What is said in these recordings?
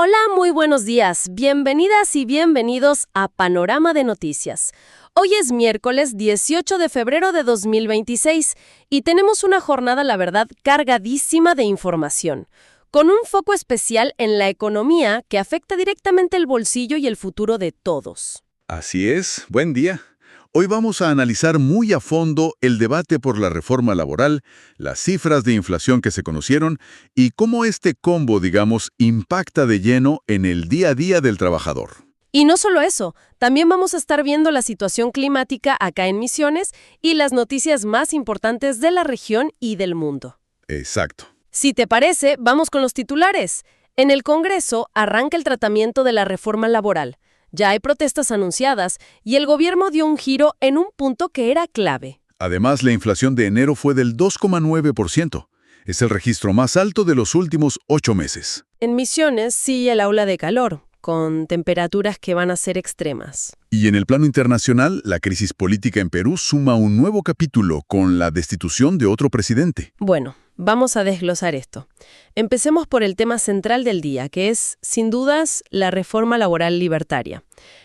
Hola, muy buenos días. Bienvenidas y bienvenidos a Panorama de Noticias. Hoy es miércoles 18 de febrero de 2026 y tenemos una jornada, la verdad, cargadísima de información, con un foco especial en la economía que afecta directamente el bolsillo y el futuro de todos. Así es, buen día. Hoy vamos a analizar muy a fondo el debate por la reforma laboral, las cifras de inflación que se conocieron y cómo este combo, digamos, impacta de lleno en el día a día del trabajador. Y no solo eso, también vamos a estar viendo la situación climática acá en Misiones y las noticias más importantes de la región y del mundo. Exacto. Si te parece, vamos con los titulares. En el Congreso arranca el tratamiento de la reforma laboral. Ya hay protestas anunciadas y el gobierno dio un giro en un punto que era clave. Además, la inflación de enero fue del 2,9%. Es el registro más alto de los últimos 8 meses. En Misiones sigue el aula de calor, con temperaturas que van a ser extremas. Y en el plano internacional, la crisis política en Perú suma un nuevo capítulo con la destitución de otro presidente. Bueno, vamos a desglosar esto. Empecemos por el tema central del día, que es, sin dudas, la reforma laboral libertaria.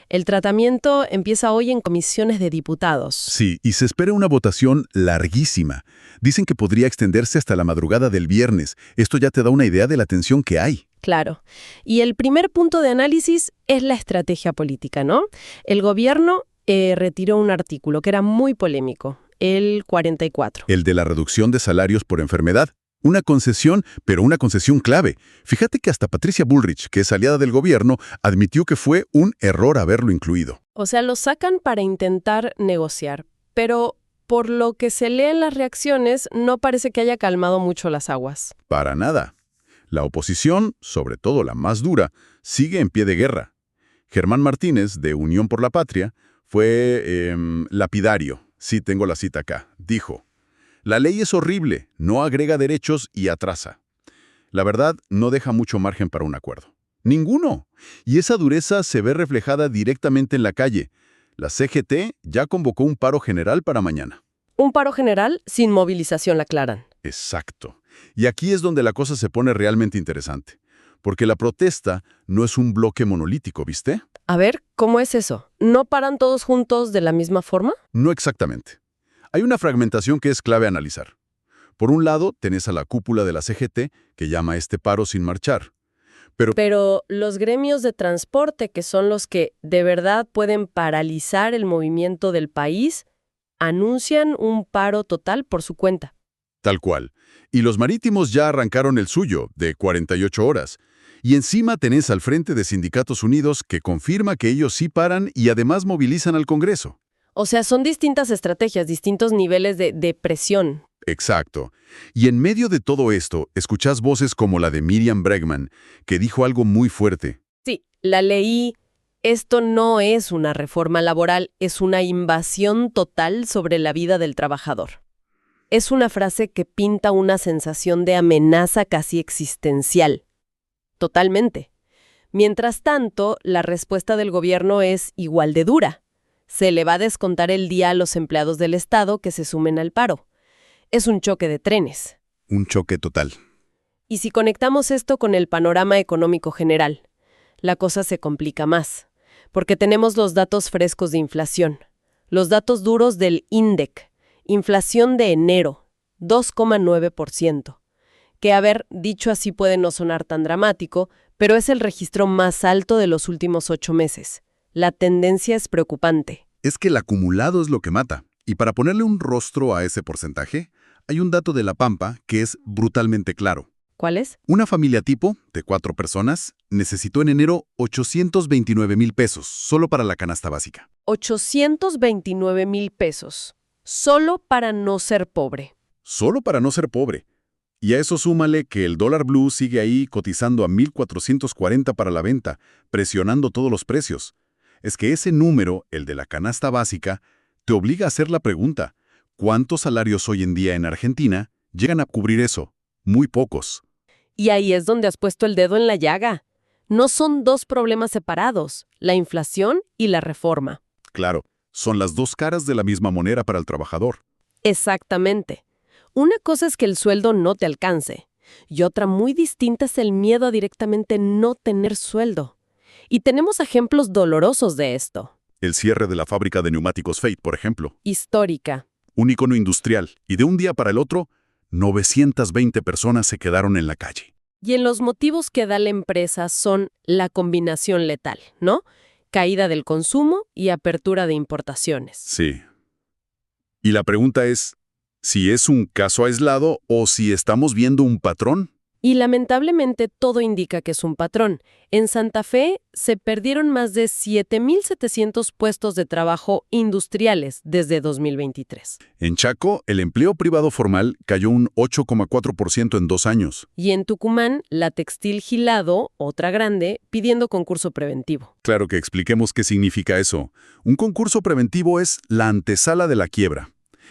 El tratamiento empieza hoy en comisiones de diputados. Sí, y se espera una votación larguísima. Dicen que podría extenderse hasta la madrugada del viernes. Esto ya te da una idea de la tensión que hay. Claro. Y el primer punto de análisis es la estrategia política, ¿no? El gobierno retiró un artículo que era muy polémico, el 44. El de la reducción de salarios por enfermedad. Una concesión, pero una concesión clave. Fíjate que hasta Patricia Bullrich, que es aliada del gobierno, admitió que fue un error haberlo incluido. O sea, lo sacan para intentar negociar, pero por lo que se lee en las reacciones, no parece que haya calmado mucho las aguas. Para nada. La oposición, sobre todo la más dura, sigue en pie de guerra. Germán Martínez, de Unión por la Patria, fue lapidario. Sí, tengo la cita acá. Dijo: la ley es horrible, no agrega derechos y atrasa. La verdad, no deja mucho margen para un acuerdo. ¡Ninguno! Y esa dureza se ve reflejada directamente en la calle. La CGT ya convocó un paro general para mañana. Un paro general sin movilización, la aclaran. Exacto. Y aquí es donde la cosa se pone realmente interesante. Porque la protesta no es un bloque monolítico, ¿viste? A ver, ¿cómo es eso? ¿No paran todos juntos de la misma forma? No exactamente. Hay una fragmentación que es clave analizar. Por un lado, tenés a la cúpula de la CGT, que llama a este paro sin marchar. Pero los gremios de transporte, que son los que de verdad pueden paralizar el movimiento del país, anuncian un paro total por su cuenta. Tal cual. Y los marítimos ya arrancaron el suyo, de 48 horas. Y encima tenés al Frente de Sindicatos Unidos, que confirma que ellos sí paran y además movilizan al Congreso. O sea, son distintas estrategias, distintos niveles de presión. Exacto. Y en medio de todo esto, escuchás voces como la de Miriam Bregman, que dijo algo muy fuerte. Sí, la leí. Esto no es una reforma laboral, es una invasión total sobre la vida del trabajador. Es una frase que pinta una sensación de amenaza casi existencial. Totalmente. Mientras tanto, la respuesta del gobierno es igual de dura. Se le va a descontar el día a los empleados del Estado que se sumen al paro. Es un choque de trenes. Un choque total. Y si conectamos esto con el panorama económico general, la cosa se complica más, porque tenemos los datos frescos de inflación, los datos duros del INDEC, inflación de enero, 2,9%, que, a ver, dicho así puede no sonar tan dramático, pero es el registro más alto de los últimos 8 meses. La tendencia es preocupante. Es que el acumulado es lo que mata. Y para ponerle un rostro a ese porcentaje, hay un dato de La Pampa que es brutalmente claro. ¿Cuál es? Una familia tipo, de 4 personas, necesitó en enero 829,000 pesos, solo para la canasta básica. 829,000 pesos, solo para no ser pobre. Solo para no ser pobre. Y a eso súmale que el dólar blue sigue ahí cotizando a 1,440 para la venta, presionando todos los precios. Es que ese número, el de la canasta básica, te obliga a hacer la pregunta: ¿cuántos salarios hoy en día en Argentina llegan a cubrir eso? Muy pocos. Y ahí es donde has puesto el dedo en la llaga. No son dos problemas separados, la inflación y la reforma. Claro, son las dos caras de la misma moneda para el trabajador. Exactamente. Una cosa es que el sueldo no te alcance, Y otra muy distinta es el miedo a directamente no tener sueldo. Y tenemos ejemplos dolorosos de esto. El cierre de la fábrica de neumáticos Fate, por ejemplo. Histórica. Un icono industrial. Y de un día para el otro, 920 personas se quedaron en la calle. Y en los motivos que da la empresa son la combinación letal, ¿no? Caída del consumo y apertura de importaciones. Sí. Y la pregunta es, ¿si es un caso aislado o si estamos viendo un patrón? Y lamentablemente todo indica que es un patrón. En Santa Fe se perdieron más de 7.700 puestos de trabajo industriales desde 2023. En Chaco, el empleo privado formal cayó un 8,4% en 2 años. Y en Tucumán, la Textil Gilado, otra grande, pidiendo concurso preventivo. Claro que expliquemos qué significa eso. Un concurso preventivo es la antesala de la quiebra.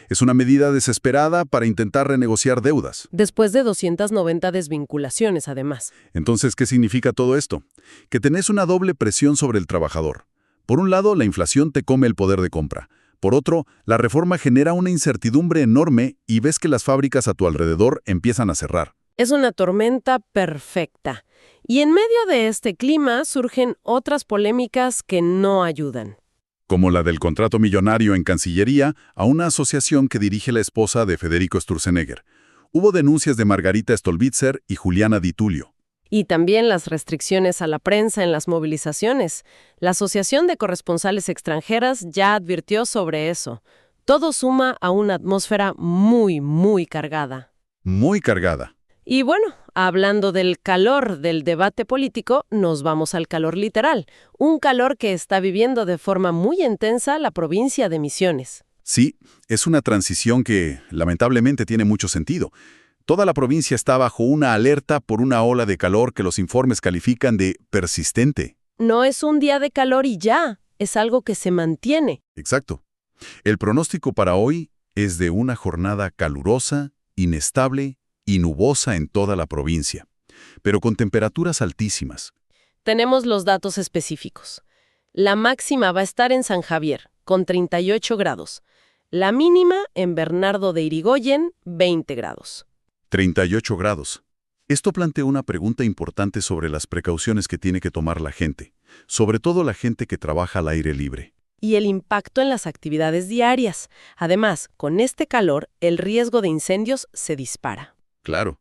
Es una medida desesperada para intentar renegociar deudas. Después de 290 desvinculaciones, además. Entonces, ¿qué significa todo esto? Que tenés una doble presión sobre el trabajador. Por un lado, la inflación te come el poder de compra. Por otro, la reforma genera una incertidumbre enorme y ves que las fábricas a tu alrededor empiezan a cerrar. Es una tormenta perfecta. Y en medio de este clima surgen otras polémicas que no ayudan. Como la del contrato millonario en Cancillería a una asociación que dirige la esposa de Federico Sturzenegger. Hubo denuncias de Margarita Stolbizer y Juliana Di Tullio. Y también las restricciones a la prensa en las movilizaciones. La Asociación de Corresponsales Extranjeras ya advirtió sobre eso. Todo suma a una atmósfera muy, muy cargada. Muy cargada. Y bueno, hablando del calor del debate político, nos vamos al calor literal. Un calor que está viviendo de forma muy intensa la provincia de Misiones. Sí, es una transición que, lamentablemente, tiene mucho sentido. Toda la provincia está bajo una alerta por una ola de calor que los informes califican de persistente. No es un día de calor y ya, es algo que se mantiene. Exacto. El pronóstico para hoy es de una jornada calurosa, inestable y nubosa en toda la provincia, pero con temperaturas altísimas. Tenemos los datos específicos. La máxima va a estar en San Javier, con 38 grados. La mínima en Bernardo de Irigoyen, 20 grados. 38 grados. Esto plantea una pregunta importante sobre las precauciones que tiene que tomar la gente, sobre todo la gente que trabaja al aire libre. Y el impacto en las actividades diarias. Además, con este calor, el riesgo de incendios se dispara. Claro.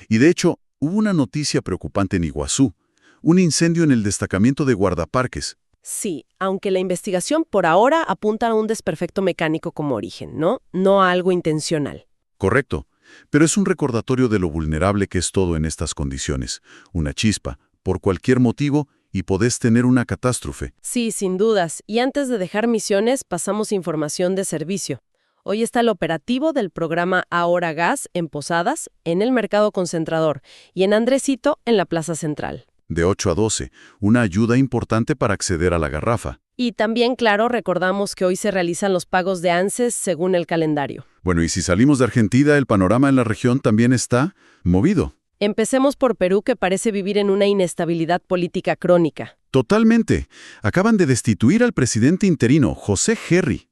Y de hecho, hubo una noticia preocupante en Iguazú, un incendio en el destacamento de guardaparques. Sí, aunque la investigación por ahora apunta a un desperfecto mecánico como origen, ¿no? No a algo intencional. Correcto, pero es un recordatorio de lo vulnerable que es todo en estas condiciones. Una chispa, por cualquier motivo, y podés tener una catástrofe. Sí, sin dudas. Y antes de dejar Misiones, pasamos información de servicio. Hoy está el operativo del programa Ahora Gas en Posadas, en el Mercado Concentrador, y en Andresito, en la Plaza Central. De 8 a 12, una ayuda importante para acceder a la garrafa. Y también, claro, recordamos que hoy se realizan los pagos de ANSES según el calendario. Bueno, y si salimos de Argentina, el panorama en la región también está movido. Empecemos por Perú, que parece vivir en una inestabilidad política crónica. Totalmente. Acaban de destituir al presidente interino, José Gerri.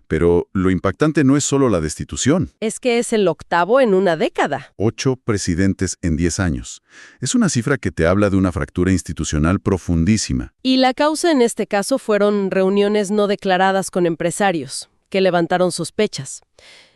Pero lo impactante no es solo la destitución. Es que es el octavo en una década. 8 presidentes en 10 años. Es una cifra que te habla de una fractura institucional profundísima. Y la causa en este caso fueron reuniones no declaradas con empresarios, que levantaron sospechas.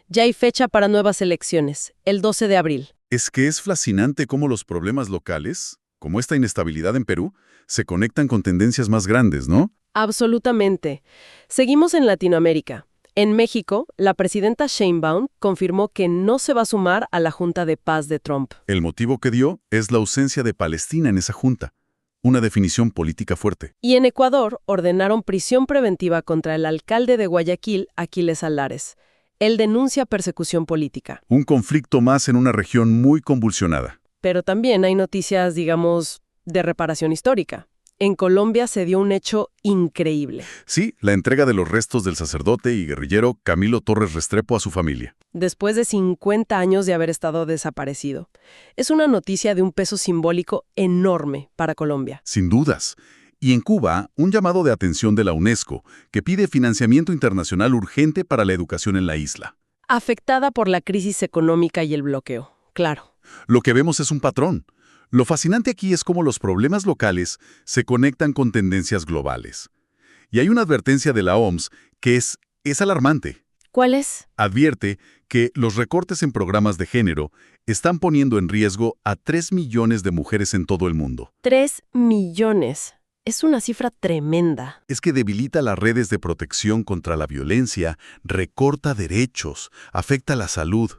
Ya hay fecha para nuevas elecciones, el 12 de abril. Es que es fascinante cómo los problemas locales, como esta inestabilidad en Perú, se conectan con tendencias más grandes, ¿no? Absolutamente. Seguimos en Latinoamérica. En México, la presidenta Sheinbaum confirmó que no se va a sumar a la Junta de Paz de Trump. El motivo que dio es la ausencia de Palestina en esa junta. Una definición política fuerte. Y en Ecuador ordenaron prisión preventiva contra el alcalde de Guayaquil, Aquiles Aldares. Él denuncia persecución política. Un conflicto más en una región muy convulsionada. Pero también hay noticias, digamos, de reparación histórica. En Colombia se dio un hecho increíble. Sí, la entrega de los restos del sacerdote y guerrillero Camilo Torres Restrepo a su familia. Después de 50 años de haber estado desaparecido. Es una noticia de un peso simbólico enorme para Colombia. Sin dudas. Y en Cuba, un llamado de atención de la UNESCO, que pide financiamiento internacional urgente para la educación en la isla. Afectada por la crisis económica y el bloqueo, claro. Lo que vemos es un patrón. Lo fascinante aquí es cómo los problemas locales se conectan con tendencias globales. Y hay una advertencia de la OMS que es alarmante. ¿Cuál es? Advierte que los recortes en programas de género están poniendo en riesgo a 3 millones de mujeres en todo el mundo. 3 millones. Es una cifra tremenda. Es que debilita las redes de protección contra la violencia, recorta derechos, afecta la salud.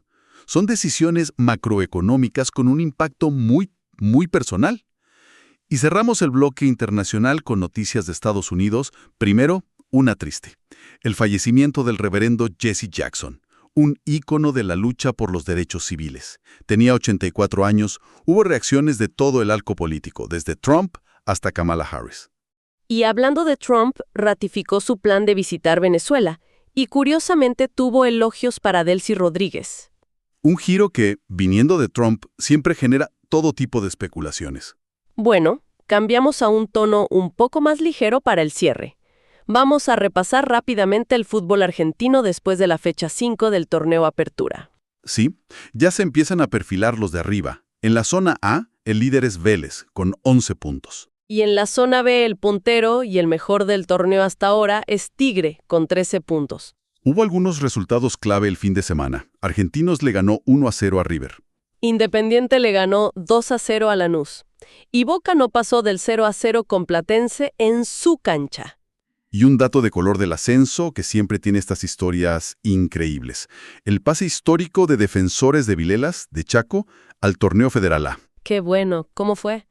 Son decisiones macroeconómicas con un impacto muy personal. Y cerramos el bloque internacional con noticias de Estados Unidos. Primero, una triste. El fallecimiento del reverendo Jesse Jackson, un ícono de la lucha por los derechos civiles. Tenía 84 años, hubo reacciones de todo el arco político, desde Trump hasta Kamala Harris. Y hablando de Trump, ratificó su plan de visitar Venezuela y curiosamente tuvo elogios para Delcy Rodríguez. Un giro que, viniendo de Trump, siempre genera todo tipo de especulaciones. Bueno, cambiamos a un tono un poco más ligero para el cierre. Vamos a repasar rápidamente el fútbol argentino después de la fecha 5 del torneo Apertura. Sí, ya se empiezan a perfilar los de arriba. En la zona A, el líder es Vélez, con 11 puntos. Y en la zona B, el puntero y el mejor del torneo hasta ahora es Tigre, con 13 puntos. Hubo algunos resultados clave el fin de semana. Argentinos le ganó 1-0 a River. Independiente le ganó 2-0 a Lanús. Y Boca no pasó del 0-0 con Platense en su cancha. Y un dato de color del ascenso que siempre tiene estas historias increíbles. El pase histórico de Defensores de Vilelas, de Chaco, al torneo Federal A. Qué bueno. ¿Cómo fue?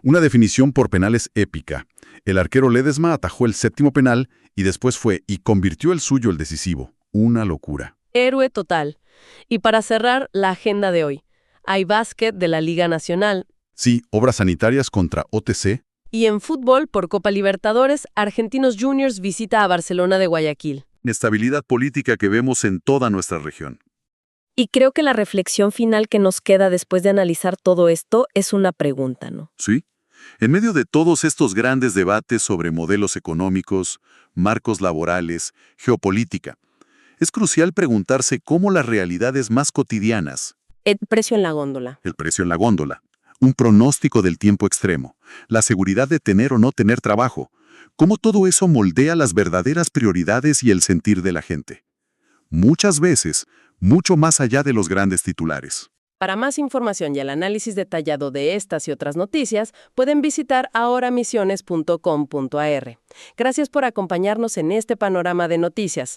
Una definición por penales épica. El arquero Ledesma atajó el 7º penal y después fue y convirtió el suyo el decisivo. Una locura. Héroe total. Y para cerrar la agenda de hoy, hay básquet de la Liga Nacional. Sí, obras sanitarias contra OTC. Y en fútbol, por Copa Libertadores, Argentinos Juniors visita a Barcelona de Guayaquil. Inestabilidad política que vemos en toda nuestra región. Y creo que la reflexión final que nos queda después de analizar todo esto es una pregunta, ¿no? Sí. En medio de todos estos grandes debates sobre modelos económicos, marcos laborales, geopolítica, es crucial preguntarse cómo las realidades más cotidianas, El precio en la góndola. el precio en la góndola, un pronóstico del tiempo extremo, la seguridad de tener o no tener trabajo, cómo todo eso moldea las verdaderas prioridades y el sentir de la gente. Muchas veces, mucho más allá de los grandes titulares. Para más información y el análisis detallado de estas y otras noticias, pueden visitar ahoramisiones.com.ar. Gracias por acompañarnos en este panorama de noticias.